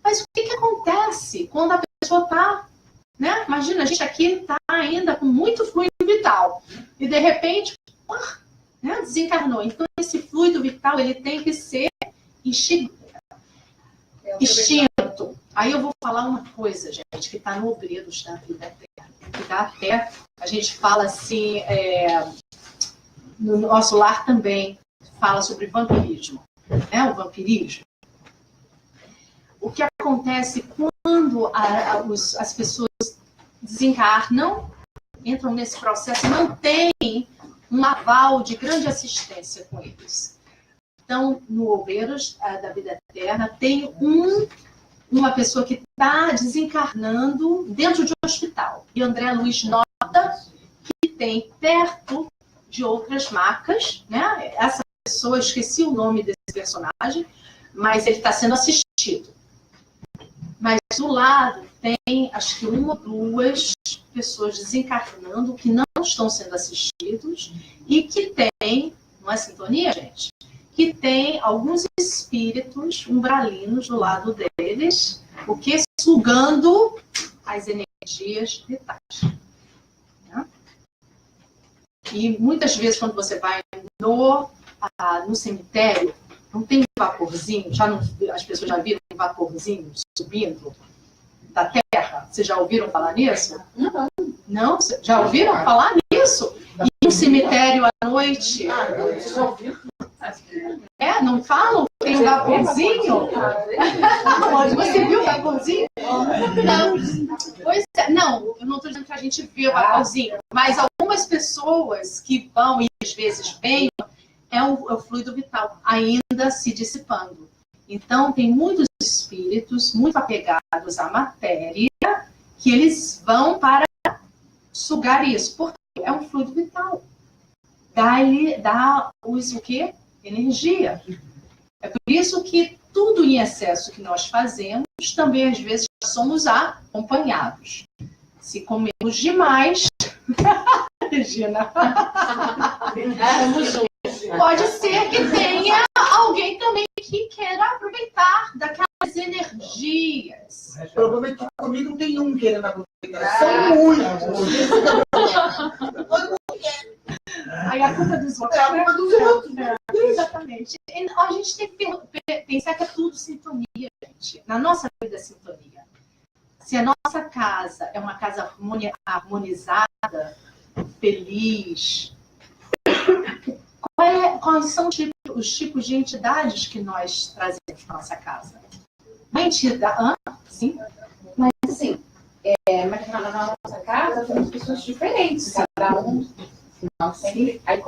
Mas o que acontece quando a pessoa está, né? Imagina, a gente aqui está ainda com muito fluido vital e de repente, né? Desencarnou. Então esse fluido vital ele tem que ser extinto. Aí eu vou falar uma coisa, gente, que está no Obreiros da Vida Eterna. Que dá até, a gente fala assim, no nosso lar também, fala sobre vampirismo, né? O vampirismo. O que acontece quando as pessoas desencarnam, entram nesse processo, não tem um aval de grande assistência com eles. Então, no Obreiros da Vida Eterna, tem uma pessoa que está desencarnando dentro de um hospital. E André Luiz nota que tem perto de outras macas, né? Essa pessoa, eu esqueci o nome desse personagem, mas ele está sendo assistido. Mas do lado tem, acho que uma ou duas pessoas desencarnando que não estão sendo assistidos e que tem, não é sintonia, gente? Que tem alguns espíritos umbralinos do lado deles, o que sugando as energias vitais. Né? E muitas vezes, quando você vai no cemitério, não tem um vaporzinho, as pessoas já viram um vaporzinho subindo da terra? Vocês já ouviram falar nisso? Não. Não? Já ouviram falar nisso? E no cemitério à noite? Vocês já ouviram? Não falam? Tem um vaporzinho? Você viu o vaporzinho? Não. Pois é, não, eu não estou dizendo que a gente vê o vaporzinho, mas algumas pessoas que vão e às vezes vêm, é o fluido vital ainda se dissipando. Então, tem muitos espíritos muito apegados à matéria que eles vão para sugar isso, porque é um fluido vital. Dá-os o quê? Energia. É por isso que tudo em excesso que nós fazemos, também às vezes somos acompanhados. Se comemos demais, Regina, pode ser que tenha alguém também que queira aproveitar daquelas energias. O problema é que comigo não tem um querendo aproveitar. São muitos. Aí a culpa dos outros. É a culpa dos outros. Exatamente. A gente tem que pensar que é tudo sintonia, gente. Na nossa vida é sintonia. Se a nossa casa é uma casa harmonizada, feliz, quais são os tipos de entidades que nós trazemos para nossa casa? Uma entidade... Sim? Mas assim, mas na nossa casa temos pessoas diferentes, cada um. Não, sempre. Aí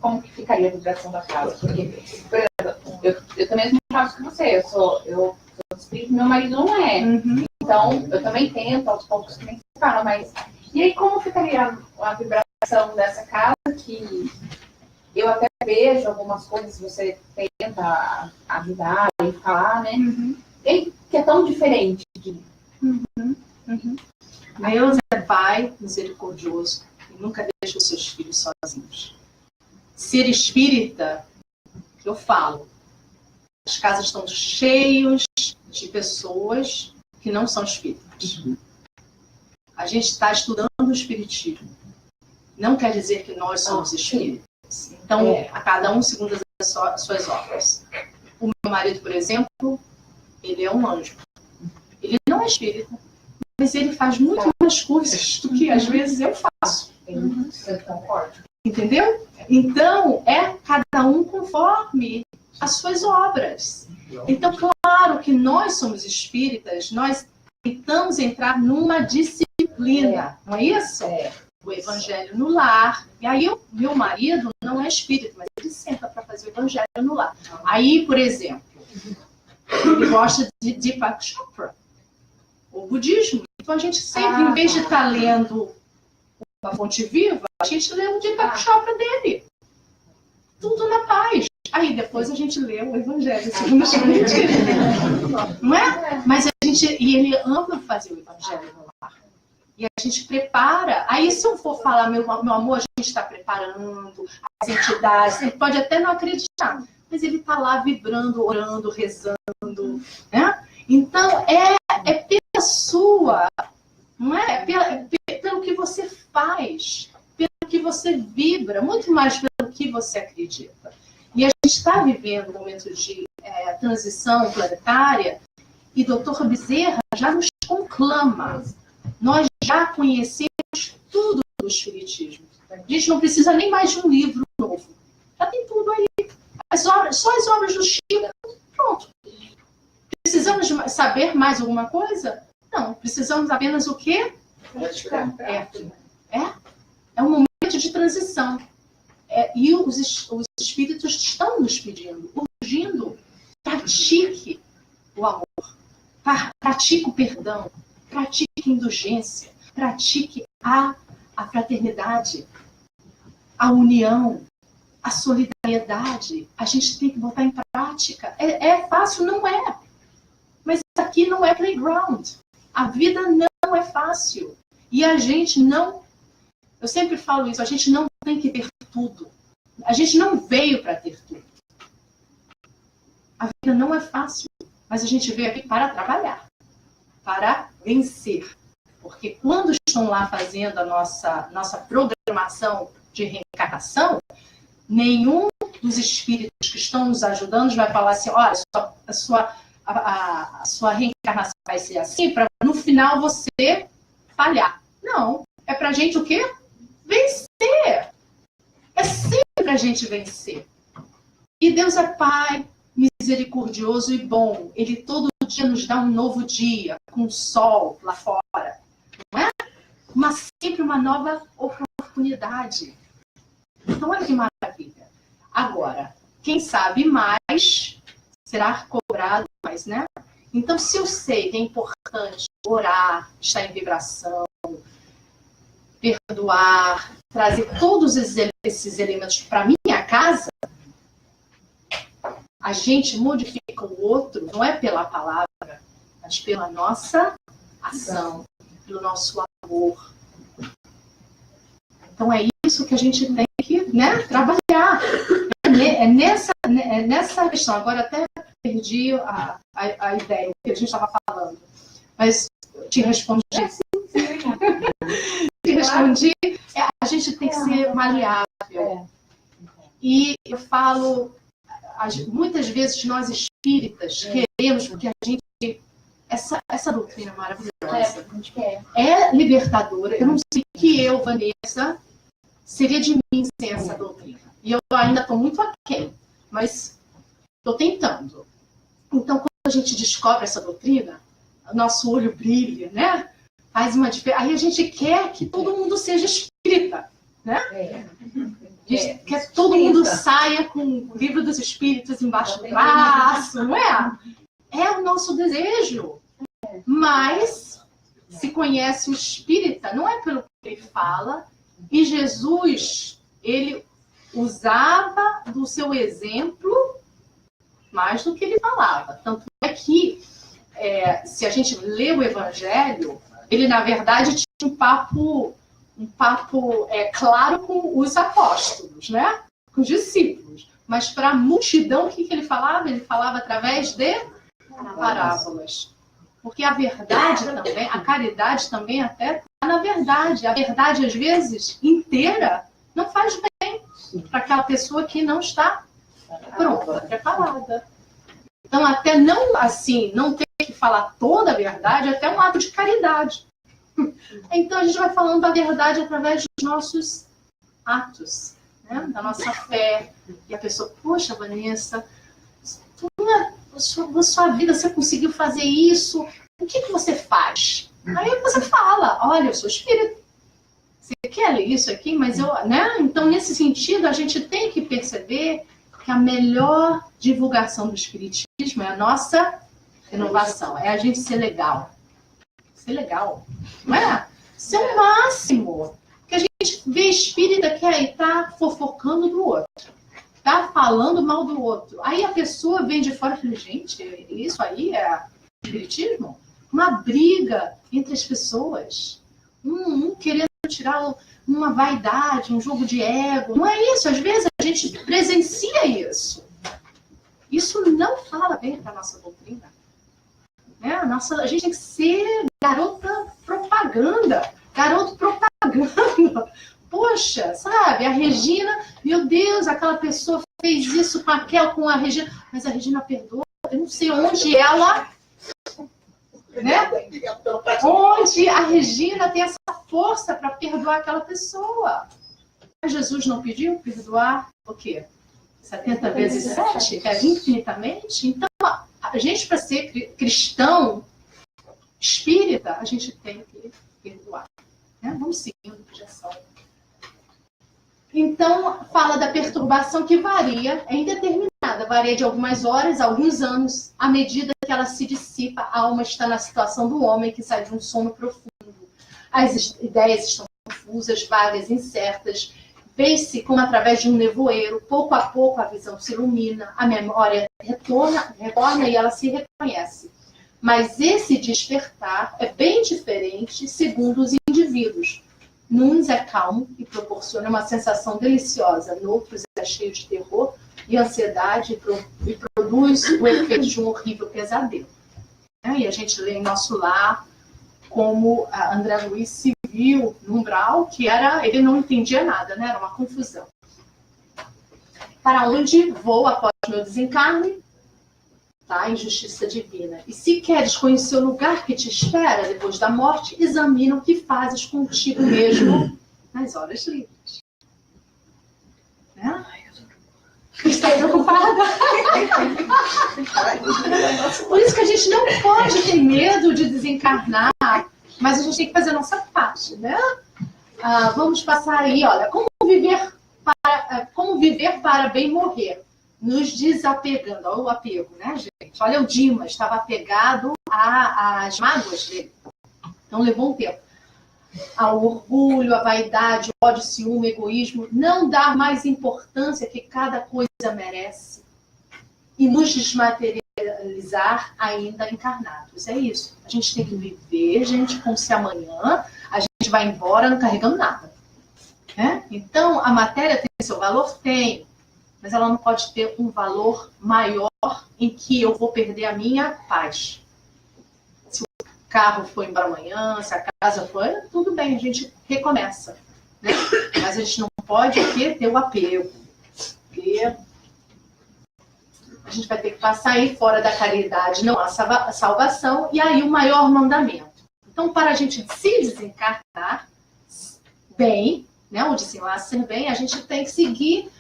como que ficaria a vibração da casa? Porque, por exemplo, eu também sou mais que você, eu sou espírito, meu marido não é. Uhum. Então, eu também tento, aos poucos, que nem se fala, mas... E aí, como ficaria a vibração dessa casa que eu até vejo algumas coisas, você tenta ajudar e falar, né? Uhum. E que é tão diferente. Uhum. Deus é Pai misericordioso e nunca deixa os seus filhos sozinhos. Ser espírita, eu falo, as casas estão cheias de pessoas que não são espíritas. A gente está estudando o espiritismo. Não quer dizer que nós somos espíritas. Então, a cada um segundo as suas obras. O meu marido, por exemplo, ele é um anjo. Ele não é espírita, mas ele faz muito mais coisas do que às vezes eu faço. Eu concordo. Entendeu? Então, é cada um conforme as suas obras. Então, claro que nós somos espíritas, nós tentamos entrar numa disciplina, não é isso? O evangelho no lar. E aí, meu marido não é espírita, mas ele senta para fazer o evangelho no lar. Aí, por exemplo, ele gosta de Deepak Chopra, o budismo. Então, a gente sempre, em vez de estar lendo a fonte viva, a gente lê o Deepak Chopra dele. Tudo na paz. Aí depois a gente lê o Evangelho segundo o Espiritismo. Não é? Mas e ele ama fazer o Evangelho no lar. E a gente prepara. Aí se eu for falar, meu amor, a gente está preparando as entidades, ele pode até não acreditar, mas ele está lá vibrando, orando, rezando. Né? Então, é pela sua, não é? Pelo que você faz, pelo que você vibra, muito mais pelo que você acredita. E a gente está vivendo um momento de transição planetária e Dr. Bezerra já nos conclama. Nós já conhecemos tudo do Espiritismo. A gente não precisa nem mais de um livro novo. Já tem tudo aí. Só as obras do Chico, pronto. Precisamos saber mais alguma coisa? Não. Precisamos apenas o quê? É um momento de transição. E os espíritos estão nos pedindo, urgindo, pratique o amor, pratique o perdão, pratique a indulgência, pratique a fraternidade, a união, a solidariedade. A gente tem que botar em prática. É fácil? Não é. Mas aqui não é playground. A vida não é fácil. E a gente não... Eu sempre falo isso, a gente não tem que ter tudo. A gente não veio para ter tudo. A vida não é fácil, mas a gente veio aqui para trabalhar, para vencer. Porque quando estão lá fazendo a nossa programação de reencarnação, nenhum dos espíritos que estão nos ajudando vai falar assim, olha, a sua reencarnação vai ser assim, para no final você falhar. Não, é para a gente o quê? Vencer. É sempre a gente vencer. E Deus é Pai, misericordioso e bom. Ele todo dia nos dá um novo dia, com o sol lá fora. Não é? Mas sempre uma nova oportunidade. Então, olha que maravilha. Agora, quem sabe mais será cobrado mais, né? Então, se eu sei que é importante orar, estar em vibração, perdoar, trazer todos esses elementos para minha casa, a gente modifica o outro, não é pela palavra, mas pela nossa ação, pelo nosso amor. Então é isso que a gente tem que, né, trabalhar. É nessa questão. Agora até perdi a ideia do que a gente estava falando. Mas eu te respondi. A gente tem que ser maleável. E eu falo, muitas vezes nós espíritas queremos, porque a gente, essa doutrina maravilhosa, é libertadora. Eu não sei que eu, Vanessa, seria de mim sem essa doutrina. E eu ainda estou muito aquém, mas estou tentando. Então, quando a gente descobre essa doutrina, o nosso olho brilha, né? Faz uma diferença. Aí a gente quer que todo mundo seja espírita, né? Quer que todo mundo saia com o livro dos espíritos embaixo do braço, não é? É o nosso desejo. Mas se conhece o espírita, não é pelo que ele fala. E Jesus, ele usava do seu exemplo mais do que ele falava. Tanto é que, se a gente lê o Evangelho, ele, na verdade, tinha um papo claro com os apóstolos, né? Com os discípulos. Mas para a multidão, o que ele falava? Ele falava através de parábolas. Porque a verdade também, a caridade também até está na verdade. A verdade, às vezes, inteira, não faz bem para aquela pessoa que não está pronta, preparada. Então, até não, assim, não ter que falar toda a verdade é até um ato de caridade. Então a gente vai falando a verdade através dos nossos atos, né? Da nossa fé. E a pessoa, poxa, Vanessa, sua vida, você conseguiu fazer isso, o que você faz? Aí você fala, olha, eu sou espírita. Você quer ler isso aqui, mas eu, né? Então, nesse sentido, a gente tem que perceber que a melhor divulgação do espiritismo é a nossa inovação, é a gente ser legal. Ser legal, não é? Ser o máximo. Porque a gente vê espírita que aí tá fofocando do outro, tá falando mal do outro. Aí a pessoa vem de fora e fala, gente, isso aí é espiritismo? Uma briga entre as pessoas. Um querendo tirar uma vaidade, um jogo de ego. Não é isso. Às vezes a gente presencia isso. Isso não fala bem para a nossa doutrina. Né? A gente tem que ser garota propaganda. Garoto propaganda. Poxa, sabe? A Regina, meu Deus, aquela pessoa fez isso com a Regina. Mas a Regina perdoa. Eu não sei onde ela... Né? Onde a Regina tem essa força para perdoar aquela pessoa. Mas Jesus não pediu perdoar o quê? 70 vezes 7? Que é infinitamente? Então, a gente, para ser cristão espírita, a gente tem que perdoar. Né? Vamos seguindo a direção. Então, fala da perturbação que varia, é indeterminada, varia de algumas horas a alguns anos, à medida que ela se dissipa, a alma está na situação do homem que sai de um sono profundo. As ideias estão confusas, vagas, incertas, vê-se como através de um nevoeiro, pouco a pouco a visão se ilumina, a memória retorna e ela se reconhece. Mas esse despertar é bem diferente segundo os indivíduos. Nuns é calmo e proporciona uma sensação deliciosa, noutros é cheio de terror e ansiedade e produz o efeito de um horrível pesadelo. E a gente lê em Nosso Lar como a André Luiz se viu no umbral, que ele não entendia nada, né? Era uma confusão. Para onde vou após meu desencarne? Tá? Injustiça divina. E se queres conhecer o lugar que te espera depois da morte, examina o que fazes contigo mesmo nas horas livres. Né? Está preocupada? Por isso que a gente não pode ter medo de desencarnar, mas a gente tem que fazer a nossa parte, né? Vamos passar aí, olha, como viver para bem morrer. Nos desapegando, olha o apego, né, gente? Olha o Dimas, estava apegado às mágoas dele. Então levou um tempo. Ao orgulho, a vaidade, o ódio, o ciúme, o egoísmo, não dar mais importância que cada coisa merece. E nos desmaterializar ainda encarnados. É isso. A gente tem que viver, gente, como se amanhã a gente vai embora não carregando nada. Né? Então, a matéria tem seu valor? Tem. Mas ela não pode ter um valor maior em que eu vou perder a minha paz. Se o carro for embora amanhã, se a casa for, tudo bem, a gente recomeça. Né? Mas a gente não pode ter o apego. Porque a gente vai ter que passar aí fora da caridade, não há salvação, e aí o maior mandamento. Então, para a gente se desencarnar bem, né, o desenlace bem, a gente tem que seguir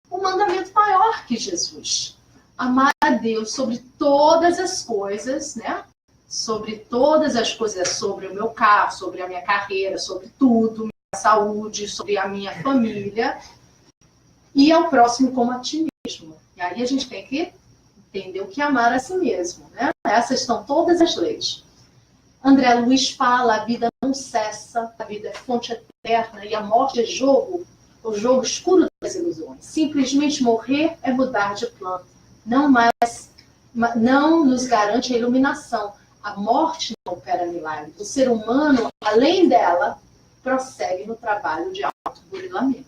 o mandamento maior que Jesus. Amar a Deus sobre todas as coisas, né? Sobre todas as coisas, sobre o meu carro, sobre a minha carreira, sobre tudo, minha saúde, sobre a minha família, e ao próximo como a ti mesmo. E aí a gente tem que entender o que é amar a si mesmo, né? Essas são todas as leis. André Luiz fala, a vida não cessa, a vida é fonte eterna, e a morte é jogo, o jogo escuro das ilusões. Simplesmente morrer é mudar de plano. Não nos garante a iluminação. A morte não opera milagre. O ser humano, além dela, prossegue no trabalho de autoburilamento.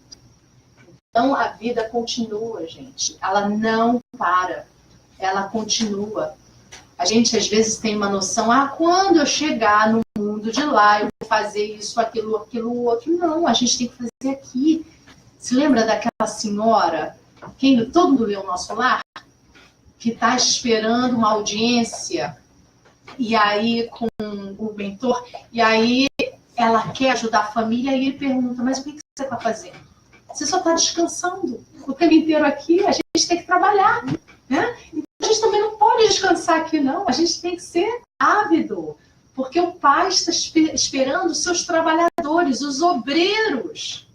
Então, a vida continua, gente. Ela não para. Ela continua. A gente, às vezes, tem uma noção, quando eu chegar no mundo de lá, eu vou fazer isso, aquilo, outro. Não, a gente tem que fazer aqui. Se lembra daquela senhora, todo mundo leu o Nosso Lar, que está esperando uma audiência e aí com o mentor, e aí ela quer ajudar a família, e ele pergunta, mas o que você está fazendo? Você só está descansando o tempo inteiro aqui, a gente tem que trabalhar, né? Então, a gente também não pode descansar aqui, não. A gente tem que ser ávido, porque o Pai está esperando os seus trabalhadores, os obreiros.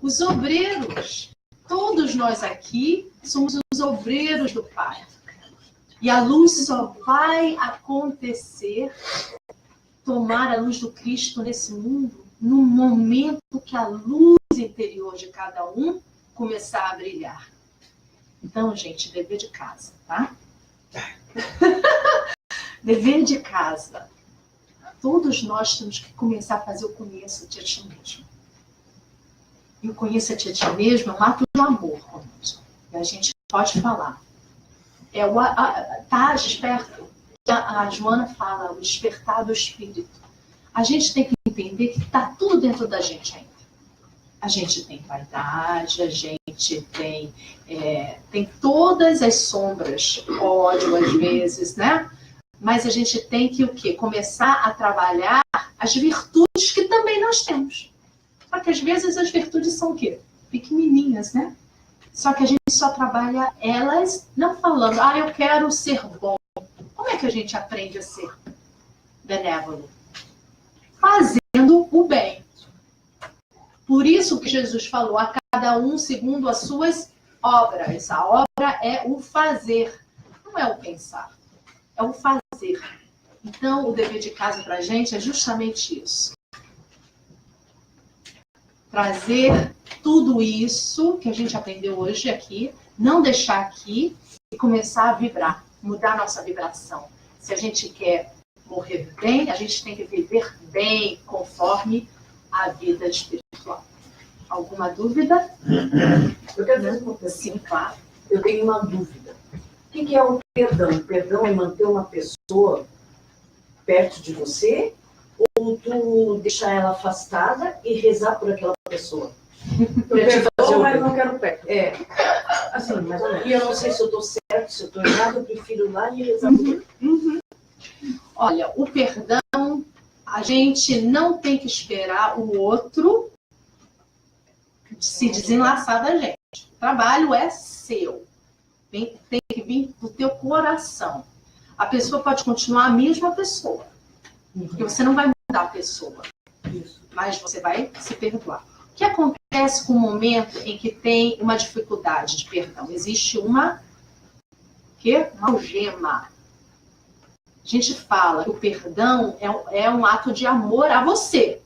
Os obreiros. Todos nós aqui somos os obreiros do Pai. E a luz só vai acontecer, tomar a luz do Cristo nesse mundo, no momento que a luz interior de cada um começar a brilhar. Então, gente, dever de casa, tá? Dever de casa. Todos nós temos que começar a fazer o conheça-te a ti mesmo. E o conheça-te a ti mesmo é um ato de amor conosco. E a gente pode falar. Tá desperto. A Joana fala, o despertar do espírito. A gente tem que entender que está tudo dentro da gente ainda. A gente tem vaidade, a gente tem todas as sombras, ódio às vezes, né? Mas a gente tem que o quê? Começar a trabalhar as virtudes que também nós temos. Só que às vezes as virtudes são o quê? Pequenininhas, né? Só que a gente só trabalha elas não falando, eu quero ser bom. Como é que a gente aprende a ser benévolo? Fazendo o bem. Por isso que Jesus falou, a cada um segundo as suas obras. A obra é o fazer, não é o pensar, é o fazer. Então, o dever de casa para a gente é justamente isso. Trazer tudo isso que a gente aprendeu hoje aqui, não deixar aqui e começar a vibrar, mudar a nossa vibração. Se a gente quer morrer bem, a gente tem que viver bem conforme a vida espiritual. Alguma dúvida? Eu quero fazer uma pergunta. Sim, claro. Eu tenho uma dúvida. O que é o perdão? O perdão é manter uma pessoa perto de você ou tu deixar ela afastada e rezar por aquela pessoa? Eu perdoo, mas não quero perto. É, assim, mais ou menos. E eu não sei se eu estou certo, se eu estou errado, eu prefiro ir lá e rezar por ele. Olha, o perdão, a gente não tem que esperar o outro se desenlaçar da gente. O trabalho é seu. Tem que vir do teu coração. A pessoa pode continuar a mesma pessoa. Porque você não vai mudar a pessoa. Mas você vai se perdoar. O que acontece com o momento em que tem uma dificuldade de perdão? Existe uma algema. A gente fala que o perdão é um ato de amor a você.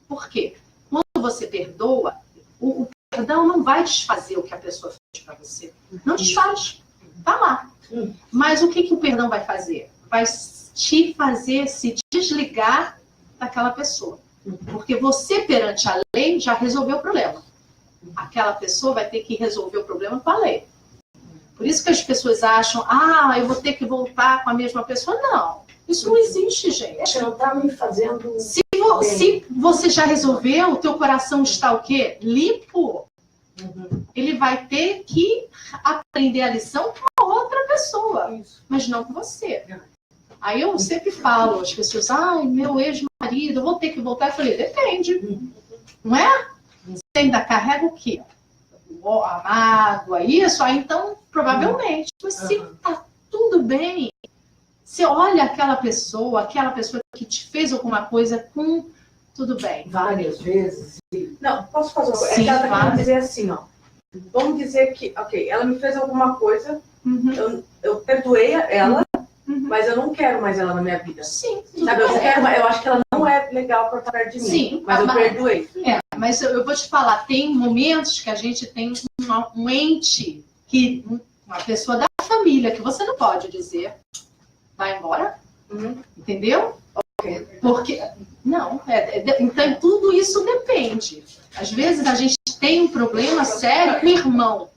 Por quê? Quando você perdoa, o perdão não vai desfazer o que a pessoa fez para você. Não desfaz. Tá lá. Mas o que o perdão vai fazer? Vai te fazer se desligar daquela pessoa. Porque você, perante a lei, já resolveu o problema. Aquela pessoa vai ter que resolver o problema com a lei. Por isso que as pessoas acham, eu vou ter que voltar com a mesma pessoa. Não, isso não existe, gente. Não está me fazendo... Se você já resolveu, o teu coração está o quê? Limpo. Ele vai ter que aprender a lição com a outra pessoa, mas não com você. Aí eu sempre falo, as pessoas, meu ex-marido, eu vou ter que voltar. Eu falei, depende. Não é? Você ainda carrega o quê? A mágoa, isso? Aí então, provavelmente. Mas se tá tudo bem, você olha aquela pessoa que te fez alguma coisa com tudo bem. Várias vezes. Não, posso fazer uma coisa? Sim, É que ela tá claro. querendo dizer assim, ó. Vamos dizer que, ela me fez alguma coisa, eu perdoei ela, mas eu não quero mais ela na minha vida. Sim. Sabe, eu acho que ela não é legal para estar perto de mim. Sim, mas eu perdoei. Mas eu vou te falar, tem momentos que a gente tem um ente, uma pessoa da família, que você não pode dizer, vai embora, entendeu? Porque, não, então tudo isso depende. Às vezes a gente tem um problema sério com o irmão,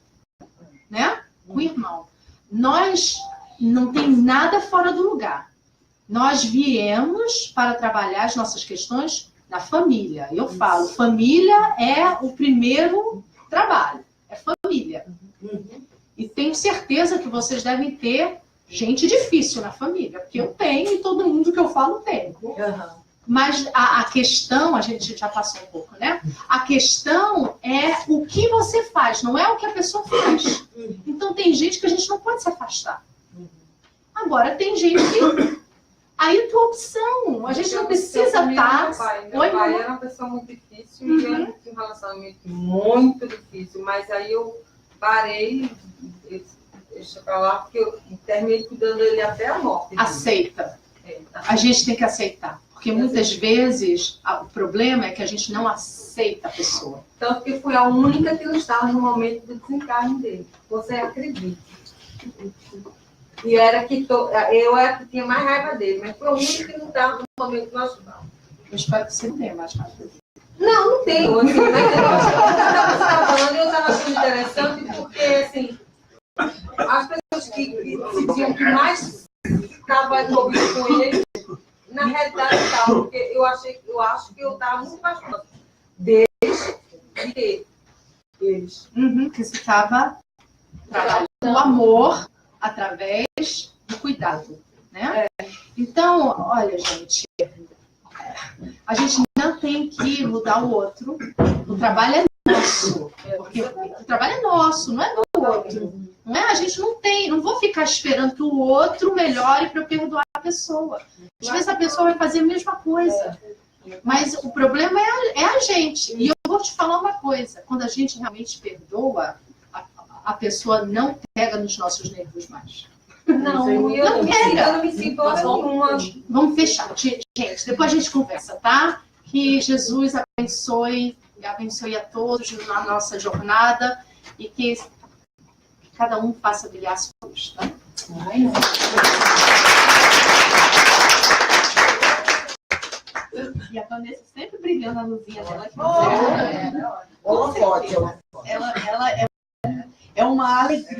né? Com o irmão. Nós não tem nada fora do lugar. Nós viemos para trabalhar as nossas questões na família. Eu falo, família é o primeiro trabalho. É família. E tenho certeza que vocês devem ter gente difícil na família, porque eu tenho e todo mundo que eu falo tem. Mas a questão, a gente já passou um pouco, né? A questão é o que você faz, não é o que a pessoa faz. Então tem gente que a gente não pode se afastar. Agora tem gente que... Aí é tua opção, a gente não precisa estar... Meu pai era uma pessoa muito difícil e eu tinha um relacionamento muito difícil, mas aí eu parei, deixa pra lá, porque eu terminei cuidando dele até a morte. Aceita. A gente tem que aceitar. Porque muitas vezes o problema é que a gente não aceita a pessoa. Tanto que fui a única que não estava no momento do desencarne dele. Você acredita? E era que eu era que tinha mais raiva dele, mas foi a única que não estava no momento que nós estávamos. Eu espero que você não tenha mais raiva dele. Não tenho. Assim, mas eu estava falando e eu estava achando interessante porque, assim, as pessoas que se diziam que mais estavam envolvidas com ele, na realidade estava, porque eu acho que eu estava muito mais próximo deles do que eles. Que você estava trabalhando o amor através do cuidado, né? Então, olha, gente, a gente não tem que mudar o outro. O trabalho é nosso, porque o trabalho é nosso, não é do outro. Não é? A gente não vou ficar esperando que o outro melhore para eu perdoar a pessoa. Às vezes a pessoa vai fazer a mesma coisa. Mas o problema é a gente. E eu vou te falar uma coisa. Quando a gente realmente perdoa, a pessoa não pega nos nossos nervos mais. Não pega. Eu não me sinto uma... Vamos fechar. Gente, depois a gente conversa, tá? Que Jesus abençoe a todos na nossa jornada e que cada um faça brilhar a sua luz, tá? E a Vanessa sempre brilhando a luzinha dela. Ela é uma alegria.